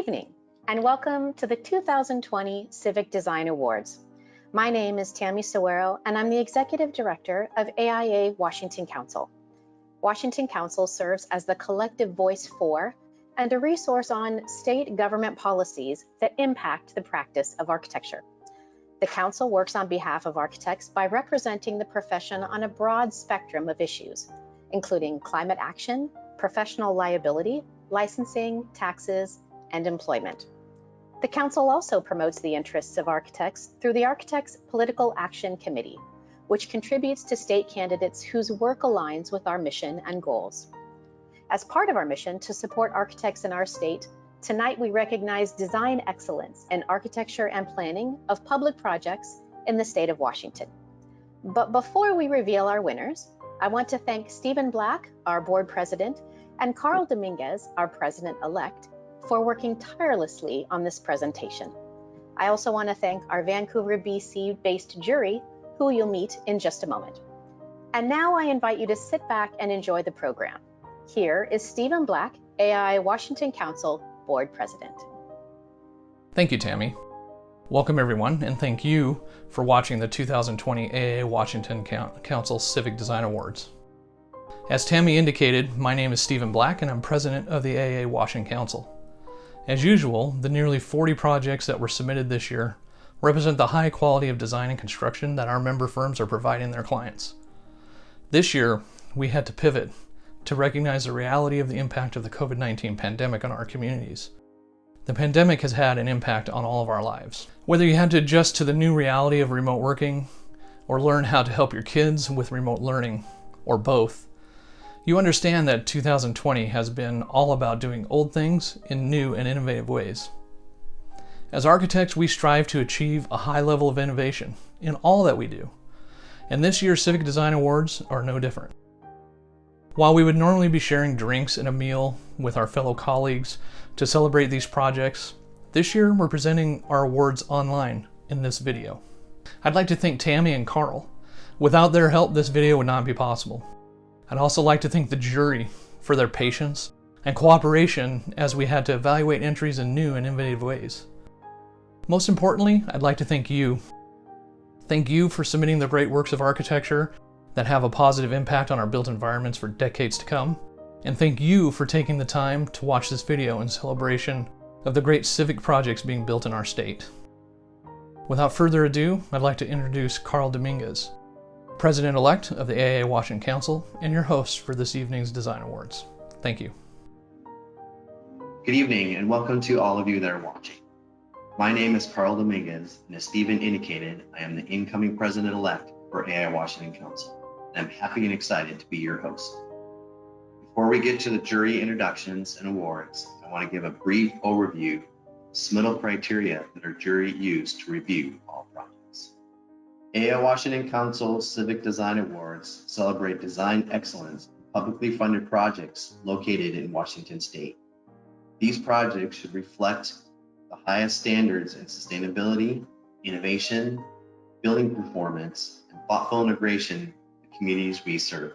evening, and welcome to the 2020 Civic Design Awards. My name is Tammy Sawero, and I'm the Executive Director of AIA Washington Council. Washington Council serves as the collective voice for and a resource on state government policies that impact the practice of architecture. The Council works on behalf of architects by representing the profession on a broad spectrum of issues, including climate action, professional liability, licensing, taxes, and employment. The Council also promotes the interests of architects through the Architects Political Action Committee, which contributes to state candidates whose work aligns with our mission and goals. As part of our mission to support architects in our state, tonight we recognize design excellence in architecture and planning of public projects in the state of Washington. But before we reveal our winners, I want to thank Stephen Black, our board president, and Carl Dominguez, our president-elect, for working tirelessly on this presentation. I also want to thank our Vancouver, BC-based jury, who you'll meet in just a moment. And now I invite you to sit back and enjoy the program. Here is Stephen Black, AIA Washington Council Board President. Thank you, Tammy. Welcome everyone, and thank you for watching the 2020 AIA Washington Council Civic Design Awards. As Tammy indicated, my name is Stephen Black and I'm president of the AIA Washington Council. As usual, the nearly 40 projects that were submitted this year represent the high quality of design and construction that our member firms are providing their clients. This year, we had to pivot to recognize the reality of the impact of the COVID-19 pandemic on our communities. The pandemic has had an impact on all of our lives. Whether you had to adjust to the new reality of remote working, or learn how to help your kids with remote learning, or both, you understand that 2020 has been all about doing old things in new and innovative ways. As architects, we strive to achieve a high level of innovation in all that we do, and this year's Civic Design Awards are no different. While we would normally be sharing drinks and a meal with our fellow colleagues to celebrate these projects, this year we're presenting our awards online in this video. I'd like to thank Tammy and Carl. Without their help, this video would not be possible. I'd also like to thank the jury for their patience and cooperation as we had to evaluate entries in new and innovative ways. Most importantly, I'd like to thank you. Thank you for submitting the great works of architecture that have a positive impact on our built environments for decades to come. And thank you for taking the time to watch this video in celebration of the great civic projects being built in our state. Without further ado, I'd like to introduce Carl Dominguez, President-elect of the AIA Washington Council and your host for this evening's Design Awards. Thank you. Good evening and welcome to all of you that are watching. My name is Carl Dominguez, and as Stephen indicated, I am the incoming President-elect for AIA Washington Council, and I'm happy and excited to be your host. Before we get to the jury introductions and awards, I want to give a brief overview of submittal criteria that our jury used to review all projects. AIA Washington Council Civic Design Awards celebrate design excellence in publicly funded projects located in Washington State. These projects should reflect the highest standards in sustainability, innovation, building performance, and thoughtful integration with the communities we serve.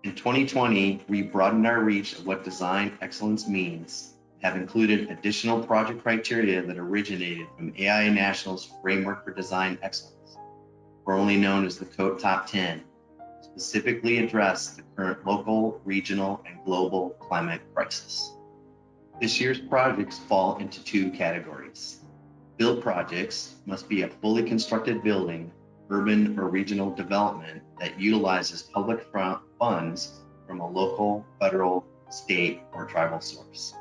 In 2020, we broadened our reach of what design excellence means and have included additional project criteria that originated from AIA National's Framework for Design Excellence, formerly known as the Code Top 10, to specifically address the current local, regional, and global climate crisis. This year's projects fall into two categories. Build projects must be a fully constructed building, urban or regional development that utilizes public funds from a local, federal, state, or tribal source.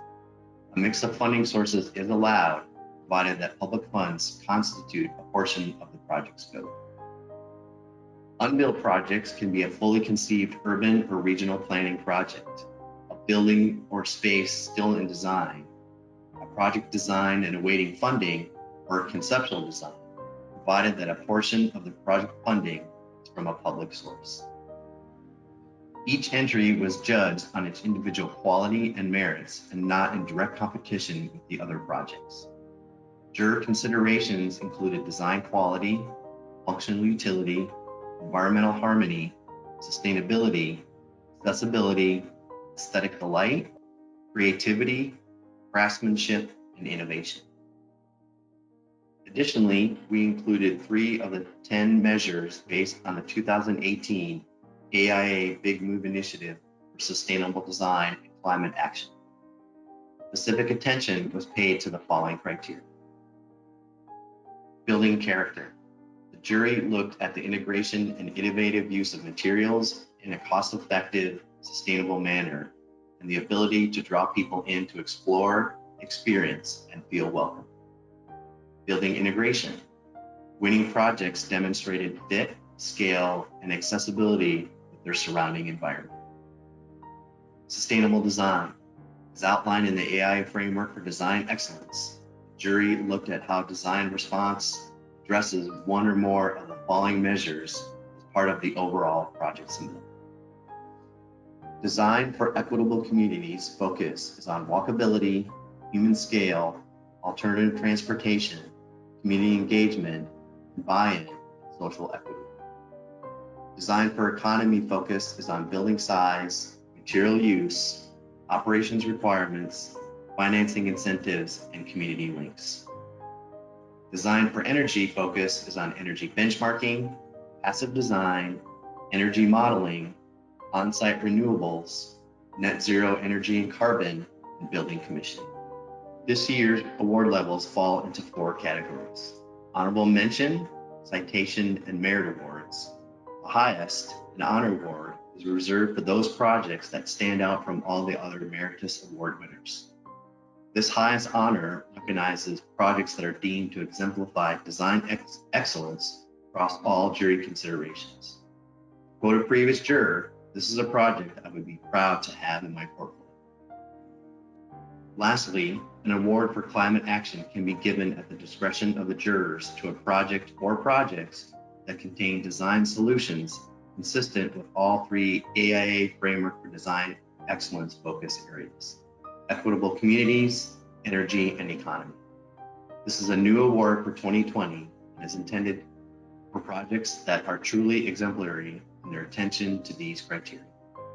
A mix of funding sources is allowed, provided that public funds constitute a portion of the project scope. Unbuilt projects can be a fully conceived urban or regional planning project, a building or space still in design, a project design and awaiting funding, or a conceptual design, provided that a portion of the project funding is from a public source. Each entry was judged on its individual quality and merits and not in direct competition with the other projects. Juror considerations included design quality, functional utility, environmental harmony, sustainability, accessibility, aesthetic delight, creativity, craftsmanship, and innovation. Additionally, we included 3 of the 10 measures based on the 2018 AIA Big Move Initiative for Sustainable Design and Climate Action. Specific attention was paid to the following criteria. Building character. The jury looked at the integration and innovative use of materials in a cost-effective, sustainable manner, and the ability to draw people in to explore, experience, and feel welcome. Building integration. Winning projects demonstrated fit, scale, and accessibility with their surrounding environment. Sustainable design. As outlined in the AIA framework for design excellence, the jury looked at how design response addresses one or more of the following measures as part of the overall project submittal. Design for equitable communities focus is on walkability, human scale, alternative transportation, community engagement, and buy-in, and social equity. Design for economy focus is on building size, material use, operations requirements, financing incentives, and community links. Design for energy focus is on energy benchmarking, passive design, energy modeling, on-site renewables, net zero energy and carbon, and building commissioning. This year's award levels fall into 4 categories. Honorable mention, citation, and merit awards. The highest, an honor award, is reserved for those projects that stand out from all the other emeritus award winners. This highest honor recognizes projects that are deemed to exemplify design excellence across all jury considerations. To quote a previous juror, this is a project I would be proud to have in my portfolio. Lastly, an award for climate action can be given at the discretion of the jurors to a project or projects that contain design solutions consistent with all 3 AIA Framework for Design Excellence focus areas: equitable communities, energy, and economy. This is a new award for 2020 and is intended for projects that are truly exemplary in their attention to these criteria.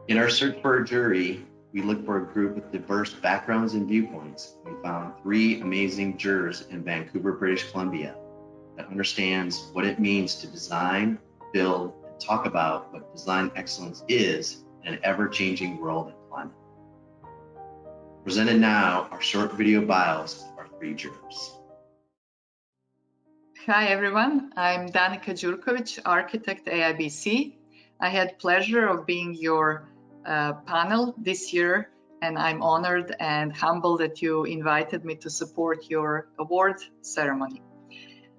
In our search for a jury, we looked for a group with diverse backgrounds and viewpoints. We found 3 amazing jurors in Vancouver, British Columbia that understands what it means to design, build, and talk about what design excellence is in an ever-changing world and climate. Presented now are short video bios of our 3 jurors. Hi everyone, I'm Danica Đurković, architect AIBC. I had pleasure of being your panel this year, and I'm honored and humbled that you invited me to support your award ceremony.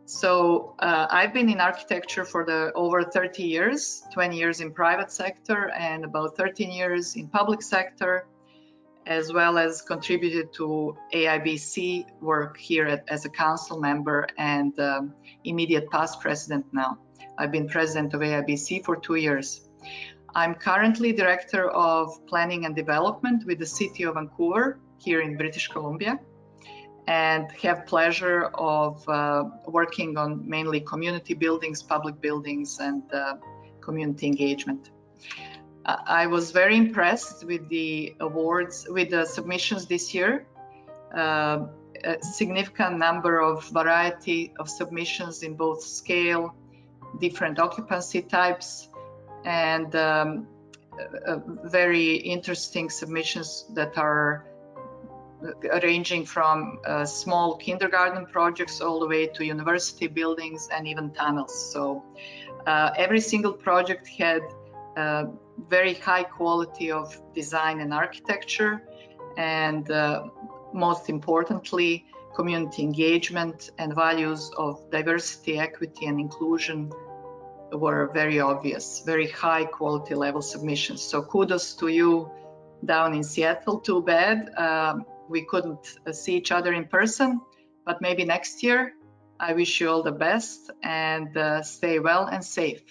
So I've been in architecture for over 30 years, 20 years in private sector and about 13 years in public sector, as well as contributed to AIBC work here as a council member and immediate past president now. I've been president of AIBC for 2 years. I'm currently Director of Planning and Development with the City of Vancouver here in British Columbia, and have pleasure of working on mainly community buildings, public buildings, and community engagement. I was very impressed with the awards, with the submissions this year. A significant number of variety of submissions in both scale, different occupancy types, and very interesting submissions that are ranging from small kindergarten projects all the way to university buildings and even tunnels. So every single project had very high quality of design and architecture, and most importantly, community engagement and values of diversity, equity, and inclusion were very obvious, very high quality level submissions. So kudos to you down in Seattle. Too bad we couldn't see each other in person, but maybe next year. I wish you all the best, and stay well and safe.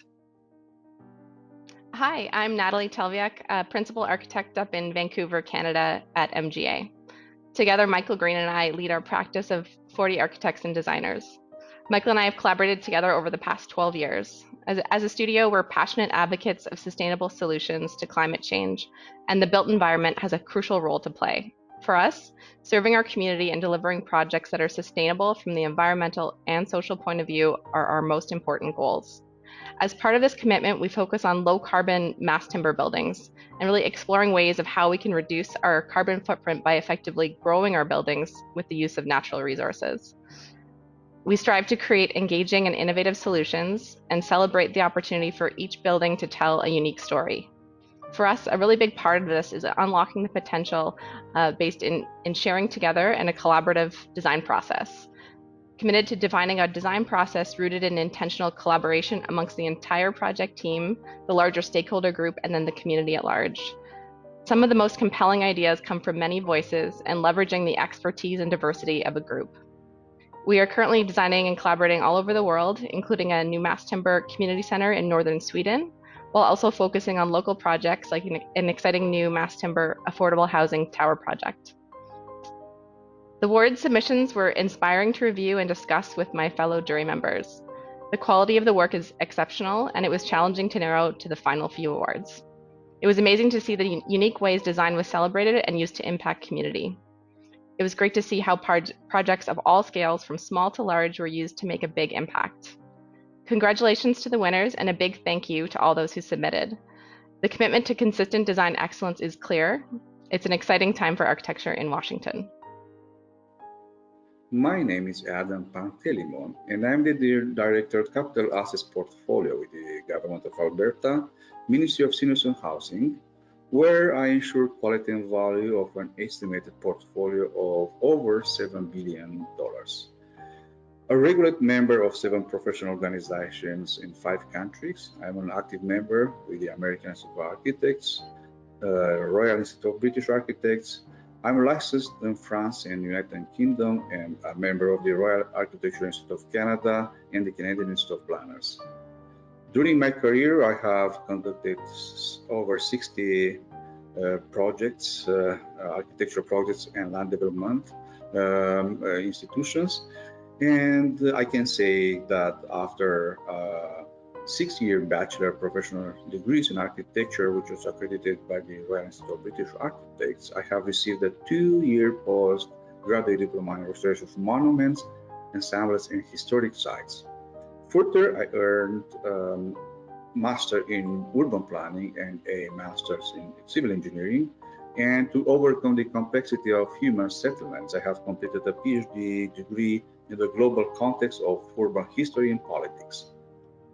Hi, I'm Natalie Telviak, Principal Architect up in Vancouver, Canada at MGA. Together, Michael Green and I lead our practice of 40 architects and designers. Michael and I have collaborated together over the past 12 years. As a studio, we're passionate advocates of sustainable solutions to climate change, and the built environment has a crucial role to play. For us, serving our community and delivering projects that are sustainable from the environmental and social point of view are our most important goals. As part of this commitment, we focus on low carbon mass timber buildings and really exploring ways of how we can reduce our carbon footprint by effectively growing our buildings with the use of natural resources. We strive to create engaging and innovative solutions and celebrate the opportunity for each building to tell a unique story. For us, a really big part of this is unlocking the potential based in sharing together and a collaborative design process. Committed to defining a design process rooted in intentional collaboration amongst the entire project team, the larger stakeholder group, and then the community at large. Some of the most compelling ideas come from many voices and leveraging the expertise and diversity of a group. We are currently designing and collaborating all over the world, including a new mass timber community center in northern Sweden, while also focusing on local projects like an exciting new mass timber affordable housing tower project. The award submissions were inspiring to review and discuss with my fellow jury members. The quality of the work is exceptional, and it was challenging to narrow to the final few awards. It was amazing to see the unique ways design was celebrated and used to impact community. It was great to see how projects of all scales, from small to large, were used to make a big impact. Congratulations to the winners, and a big thank you to all those who submitted. The commitment to consistent design excellence is clear. It's an exciting time for architecture in Washington. My name is Adam Pantelimon, and I'm the Director of Capital Assets Portfolio with the Government of Alberta, Ministry of Seniors and Housing, where I ensure quality and value of an estimated portfolio of over $7 billion. A regular member of 7 professional organizations in 5 countries, I'm an active member with the American Institute of Architects, Royal Institute of British Architects. I'm licensed in France and United Kingdom, and a member of the Royal Architecture Institute of Canada and the Canadian Institute of Planners. During my career, I have conducted over 60 projects, architectural projects and land development institutions. And I can say that after 6-year bachelor professional degrees in architecture, which was accredited by the Royal Institute of British Architects, I have received a 2-year postgraduate diploma in restoration of monuments, ensembles, and historic sites. Further, I earned master in urban planning and a master's in civil engineering. And to overcome the complexity of human settlements, I have completed a PhD degree in the global context of urban history and politics.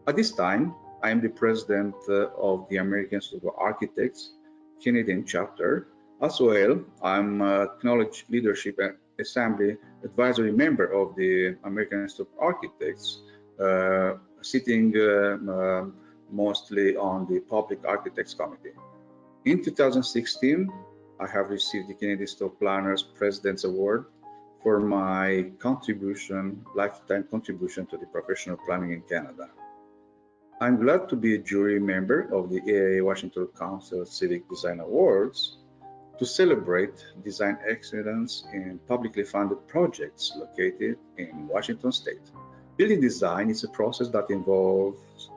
At this time, I am the president of the American Institute of Architects Canadian chapter. As well, I'm a Knowledge Leadership Assembly advisory member of the American Institute of Architects, sitting mostly on the Public Architects Committee. In 2016, I have received the Canadian Institute of Planners President's Award for my lifetime contribution to the professional planning in Canada. I'm glad to be a jury member of the AIA Washington Council Civic Design Awards to celebrate design excellence in publicly funded projects located in Washington State. Building design is a process that involves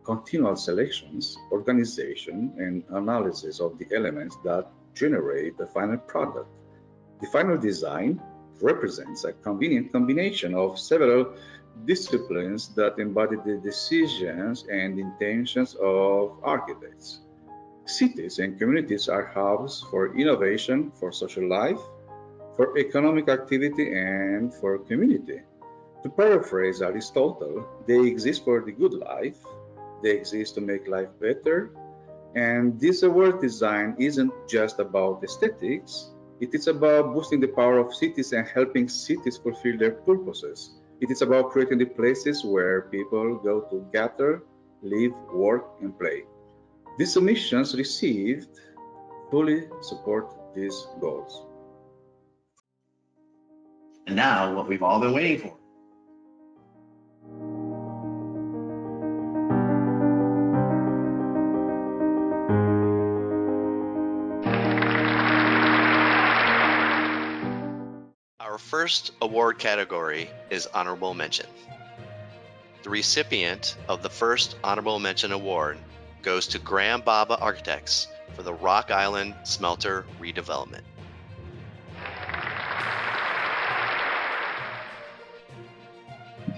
continual selections, organization, and analysis of the elements that generate the final product. The final design represents a convenient combination of several disciplines that embody the decisions and intentions of architects. Cities and communities are hubs for innovation, for social life, for economic activity, and for community. To paraphrase Aristotle, they exist for the good life, they exist to make life better, and this award design isn't just about aesthetics, it is about boosting the power of cities and helping cities fulfill their purposes. It is about creating the places where people go to gather, live, work, and play. These submissions received fully support these goals. And now, what we've all been waiting for. Our first award category is Honorable Mention. The recipient of the first Honorable Mention award goes to Graham Baba Architects for the Rock Island Smelter redevelopment.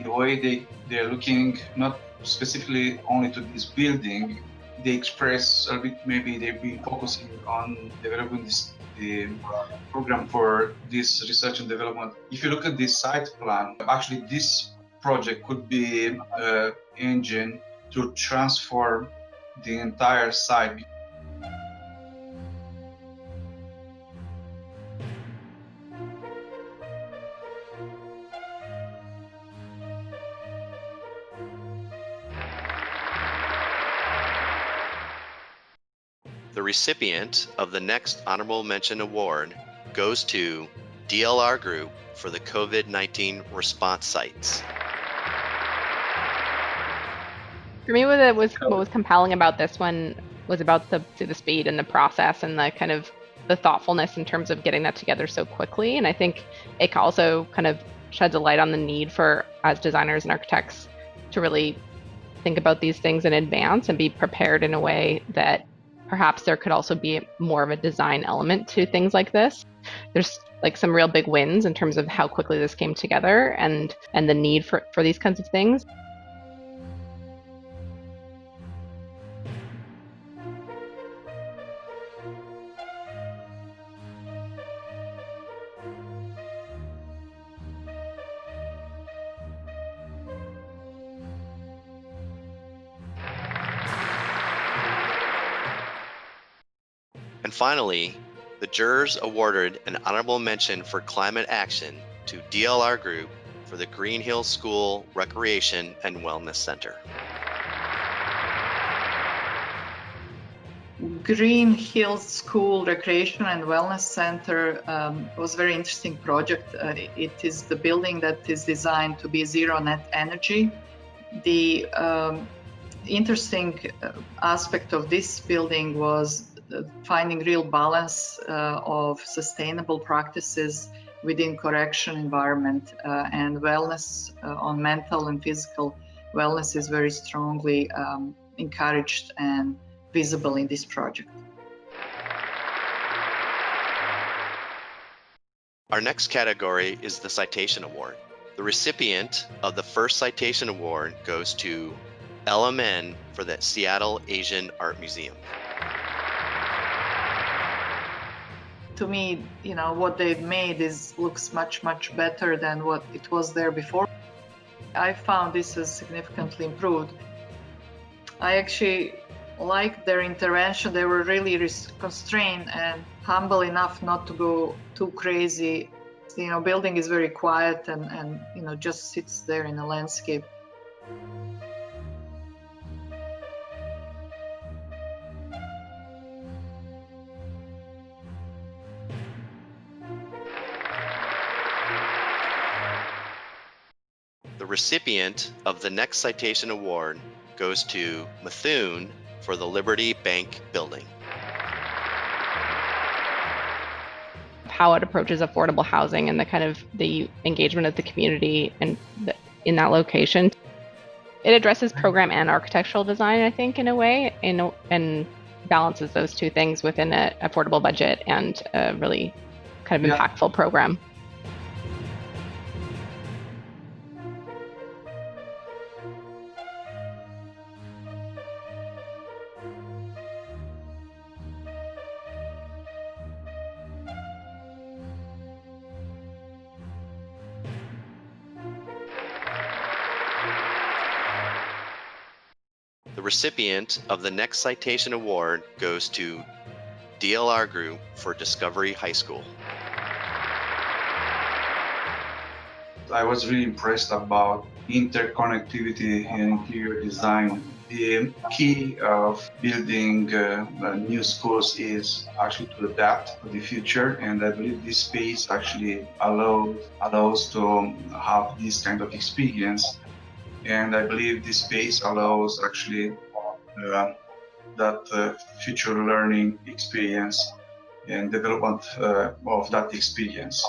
The way they're looking not specifically only to this building, they express a bit, maybe they've been focusing on developing the program for this research and development. If you look at this site plan, actually this project could be an engine to transform the entire site. The recipient of the next Honorable Mention Award goes to DLR Group for the COVID-19 response sites. For me, what was compelling about this one was about the speed and the process and the kind of the thoughtfulness in terms of getting that together so quickly. And I think it also kind of sheds a light on the need for, as designers and architects, to really think about these things in advance and be prepared in a way that perhaps there could also be more of a design element to things like this. There's like some real big wins in terms of how quickly this came together and the need for these kinds of things. And finally, the jurors awarded an honorable mention for climate action to DLR Group for the Green Hills School Recreation and Wellness Center. Green Hills School Recreation and Wellness Center was a very interesting project. It is the building that is designed to be zero net energy. The interesting aspect of this building was finding real balance of sustainable practices within correction environment, and wellness on mental and physical wellness is very strongly encouraged and visible in this project. Our next category is the Citation Award. The recipient of the first Citation Award goes to LMN for the Seattle Asian Art Museum. To me, what they've made looks much better than what it was there before. I found this is significantly improved. I actually liked their intervention. They were really constrained and humble enough not to go too crazy. Building is very quiet and just sits there in the landscape. The recipient of the next Citation Award goes to Methuen for the Liberty Bank building. How it approaches affordable housing and the kind of the engagement of the community and in that location. It addresses program and architectural design, I think, in a way, and balances those two things within an affordable budget and a really kind of impactful program. The recipient of the next Citation Award goes to DLR Group for Discovery High School. I was really impressed about interconnectivity and interior design. The key of building new schools is actually to adapt to the future, and I believe this space actually allows to have this kind of experience. And I believe this space allows actually that future learning experience and development of that experience.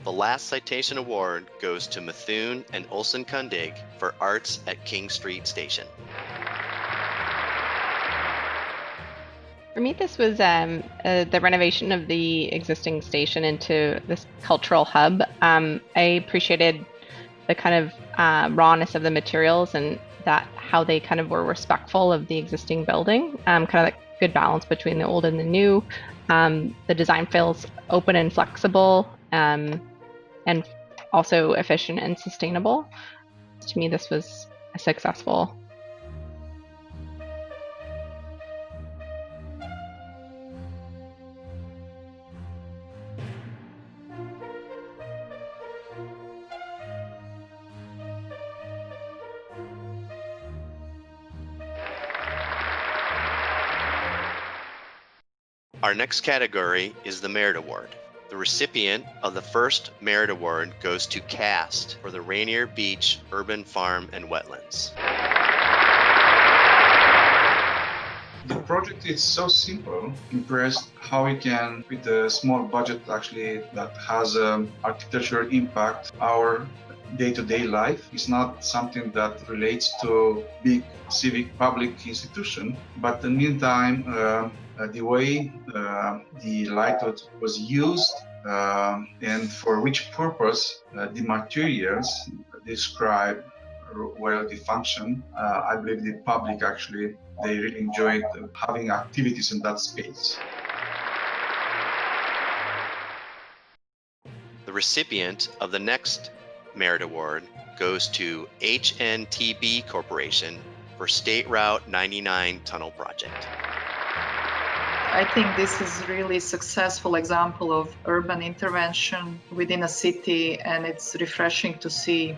The last Citation Award goes to Methuen and Olson Kundig for Arts at King Street Station. For me, this was the renovation of the existing station into this cultural hub. I appreciated the kind of rawness of the materials and that how they kind of were respectful of the existing building. Kind of that good balance between the old and the new. The design feels open and flexible, and also efficient and sustainable. To me, this was successful. Our next category is the Merit Award. The recipient of the first Merit Award goes to CAST for the Rainier Beach Urban Farm and Wetlands. The project is so simple. Impressed how we can, with a small budget actually that has architectural impact, our day-to-day life. It's not something that relates to big civic public institution, but in the meantime, the way the light was used and for which purpose the materials describe well the function. I believe the public actually, they really enjoyed having activities in that space. The recipient of the next Merit Award goes to HNTB Corporation for State Route 99 Tunnel Project. I think this is really a successful example of urban intervention within a city, and it's refreshing to see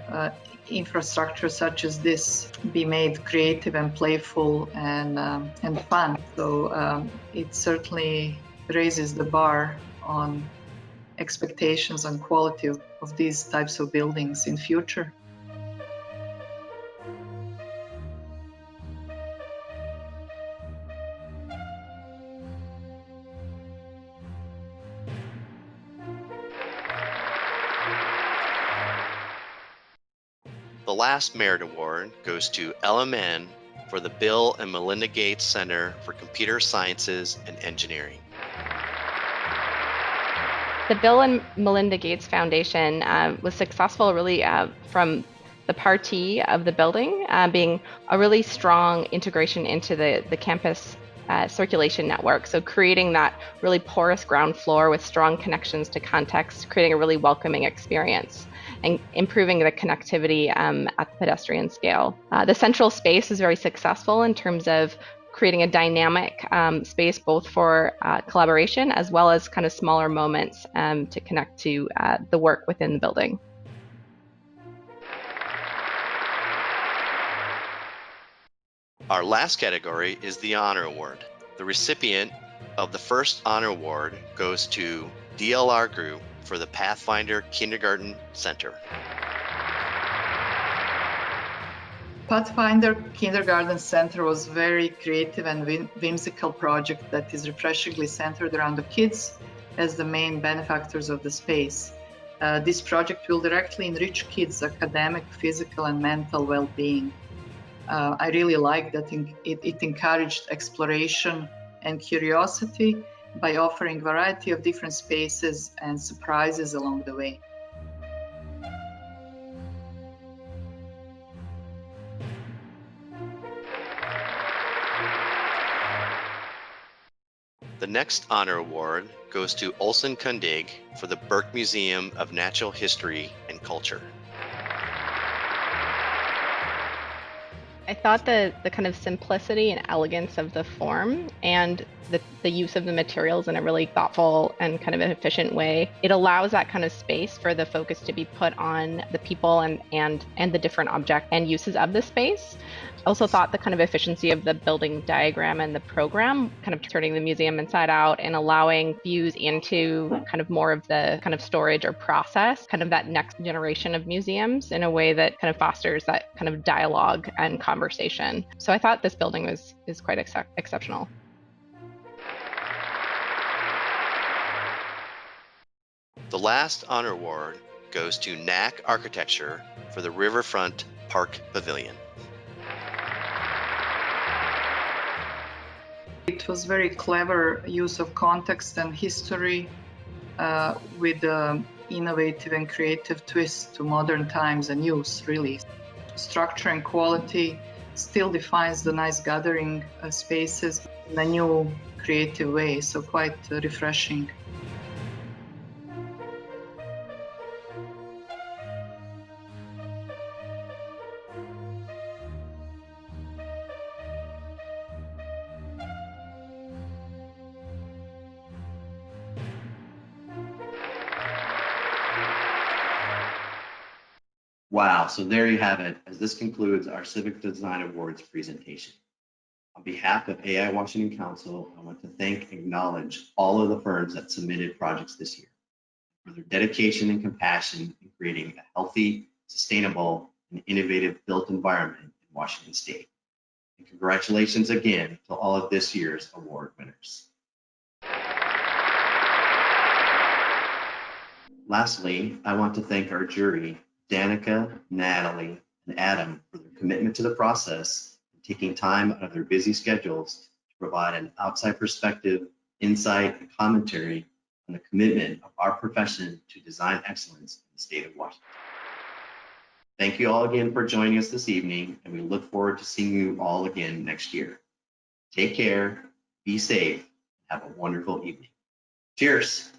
infrastructure such as this be made creative and playful and fun. So it certainly raises the bar on expectations and quality of these types of buildings in future. The last Merit Award goes to LMN for the Bill and Melinda Gates Center for Computer Sciences and Engineering. The Bill and Melinda Gates Foundation was successful really from the party of the building being a really strong integration into the campus circulation network. So creating that really porous ground floor with strong connections to context, creating a really welcoming experience and improving the connectivity at the pedestrian scale. The central space is very successful in terms of creating a dynamic space both for collaboration as well as kind of smaller moments to connect to the work within the building. Our last category is the Honor Award. The recipient of the first Honor Award goes to DLR Group for the Pathfinder Kindergarten Center. Pathfinder Kindergarten Center was a very creative and whimsical project that is refreshingly centered around the kids as the main benefactors of the space. This project will directly enrich kids' academic, physical, and mental well-being. I really like that it encouraged exploration and curiosity by offering a variety of different spaces and surprises along the way. The next Honor Award goes to Olsen Kundig for the Burke Museum of Natural History and Culture. I thought the kind of simplicity and elegance of the form and the use of the materials in a really thoughtful and kind of an efficient way, it allows that kind of space for the focus to be put on the people and the different objects and uses of the space. I also thought the kind of efficiency of the building diagram and the program, kind of turning the museum inside out and allowing views into kind of more of the kind of storage or process, kind of that next generation of museums in a way that kind of fosters that kind of dialogue and conversation. So I thought this building is quite exceptional. The last Honor Award goes to NAC Architecture for the Riverfront Park Pavilion. it was very clever use of context and history with innovative and creative twist to modern times and use, really. Structure and quality still defines the nice gathering spaces in a new creative way, so quite refreshing. Wow, so there you have it, as this concludes our Civic Design Awards presentation. On behalf of AI Washington Council, I want to thank and acknowledge all of the firms that submitted projects this year for their dedication and compassion in creating a healthy, sustainable, and innovative built environment in Washington State. And congratulations again to all of this year's award winners. Lastly, I want to thank our jury, Danica, Natalie, and Adam, for their commitment to the process and taking time out of their busy schedules to provide an outside perspective, insight, and commentary on the commitment of our profession to design excellence in the state of Washington. Thank you all again for joining us this evening, and we look forward to seeing you all again next year. Take care, be safe, and have a wonderful evening. Cheers.